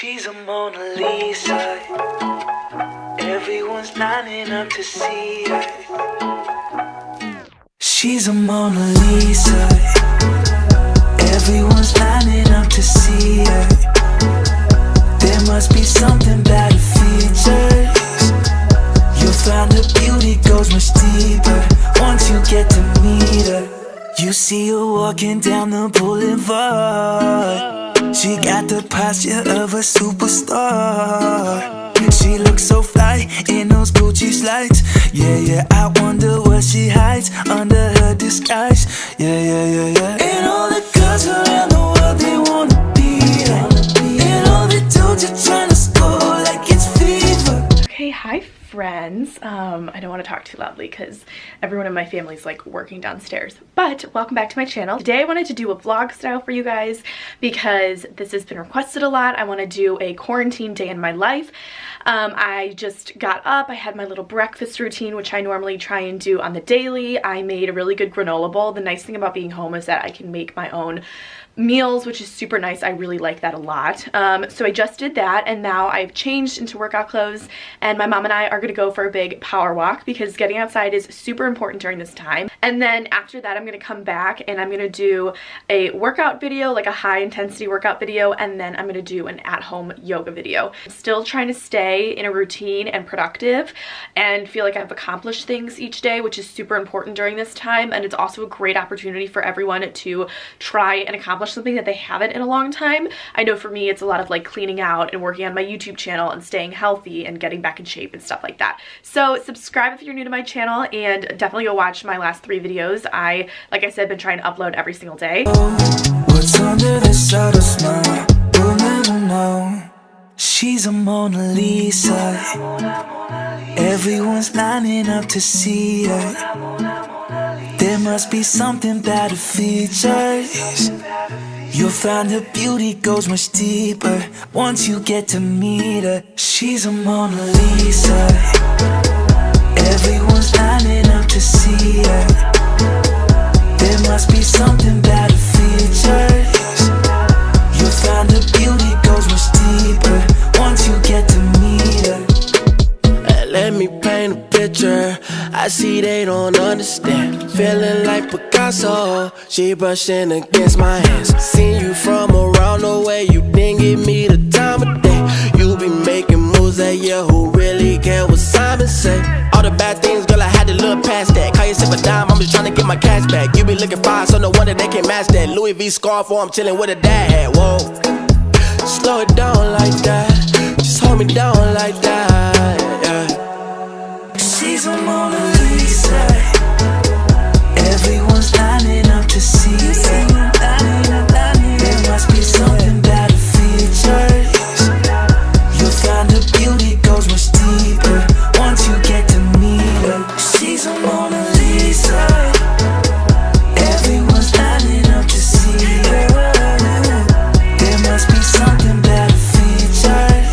She's a Mona Lisa. Everyone's lining up to see her. She's a Mona Lisa. Everyone's lining up to see her. There must be something about her features. You'll find the beauty goes much deeper once you get to meet her. You see her walking down the boulevard. She got the posture of a superstar. She looks so fly in those Gucci slides. Yeah, I wonder what she hides under her disguise. Yeah. And all the girls around the world, they wanna be her. And all the dudes are trying to score like it's fever. Okay, hi friends. I don't want to talk too loudly because everyone in my family is like working downstairs, but welcome back to my channel. Today I wanted to do a vlog style for you guys because this has been requested a lot. I want to do a quarantine day in my life. I just got up, I had my little breakfast routine, which I normally try and do on the daily. I made a really good granola bowl. The nice thing about being home is that I can make my own meals, which is super nice. I really like that a lot. So I just did that, and now I've changed into workout clothes, and my mom and I are gonna go for a big power walk because getting outside is super important during this time. And then after that, I'm gonna come back and I'm gonna do a workout video, like a high intensity workout video, and then I'm gonna do an at-home yoga video. I'm still trying to stay in a routine and productive and feel like I've accomplished things each day, which is super important during this time. And it's also a great opportunity for everyone to try and accomplish something that they haven't in a long time. I know for me it's a lot of like cleaning out and working on my YouTube channel and staying healthy and getting back in shape and stuff like that. So subscribe if you're new to my channel, and definitely go watch my last 3 videos. Like I said, been trying to upload every single day. What's under the subtle smile? You'll never know. She's a Mona Lisa. Everyone's lining up to see her. There must be something about her features. You'll find her beauty goes much deeper once you get to meet her. She's a Mona Lisa. Everyone's lining up to see her. There must be something about her features. You'll find her beauty goes much deeper once you get to meet her. Let me paint a picture. I see they don't understand. Feeling like Picasso. She brushing against my hands. Seen you from around the way. You didn't give me the time of day. You be making moves that year. Who really care what Simon say? All the bad things, girl, I had to look past that. Call yourself a dime, I'm just trying to get my cash back. You be looking fine, so no wonder they can't match that. Louis V scarf, or I'm chilling with a dad hat. Whoa, slow it down like that. Just hold me down like that. Yeah. She's a Mona Lisa. Everyone's lining up to see her. There must be something about her features. You'll find her beauty goes much deeper once you get to meet her. She's a Mona Lisa. Everyone's lining up to see her. There must be something about her features.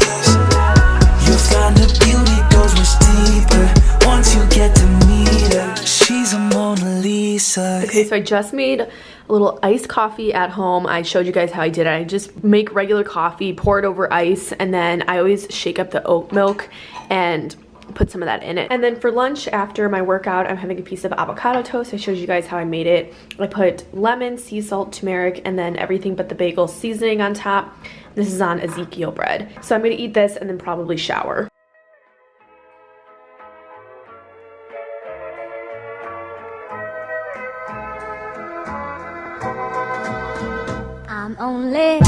You'll find her beauty goes much deeper once you get to meet her. She's a Mona Lisa. Okay, so I just made a little iced coffee at home. I showed you guys how I did it. I just make regular coffee, pour it over ice, and then I always shake up the oat milk and put some of that in it. And then for lunch after my workout, I'm having a piece of avocado toast. I showed you guys how I made it. I put lemon, sea salt, turmeric, and then everything but the bagel seasoning on top. This is on Ezekiel bread. So I'm gonna eat this and then probably shower. I'm only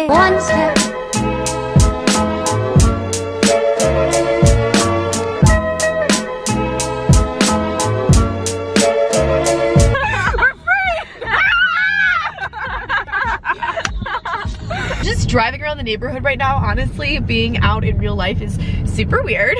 one step. Just driving around the neighborhood right now, honestly, being out in real life is super weird.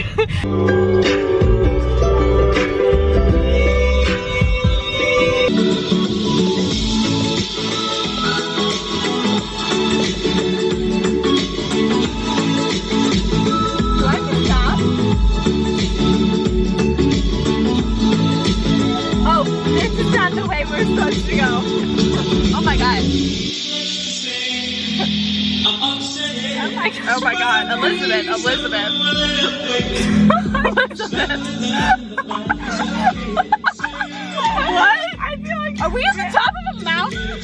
the way we're supposed to go. Oh my god. Oh my god, Elizabeth. Elizabeth. What? I feel like. Are we at the top of a mountain?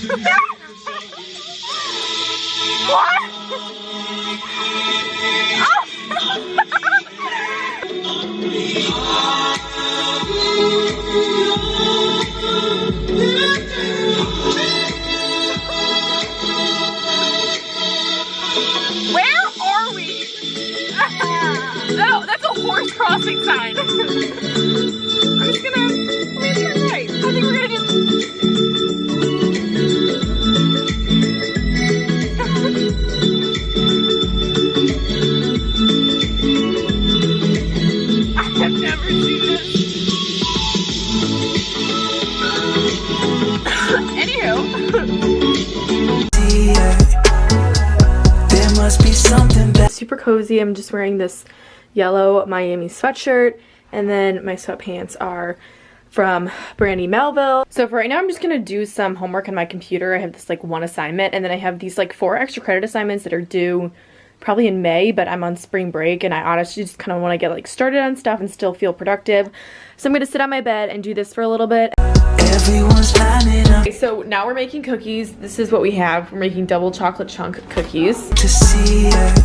What? Where are we? No, that's a horse crossing sign. I'm just gonna, let me turn right. I think we're gonna do. I have never seen this. Anywho. There must be something better. Super cozy. I'm just wearing this yellow Miami sweatshirt, and then my sweatpants are from Brandy Melville. So for right now, I'm just gonna do some homework on my computer. I have this like one assignment, and then I have these like 4 extra credit assignments that are due probably in May, but I'm on spring break and I honestly just kind of want to get like started on stuff and still feel productive. So I'm gonna sit on my bed and do this for a little bit. Everyone's lining up Okay, so now we're making cookies. This is what we have. We're making double chocolate chunk cookies. to see it.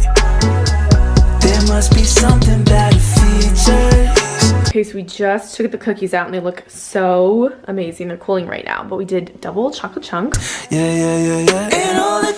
There must be something better features. Okay, so we just took the cookies out and they look so amazing. They're cooling right now, but we did double chocolate chunk. Yeah. And all the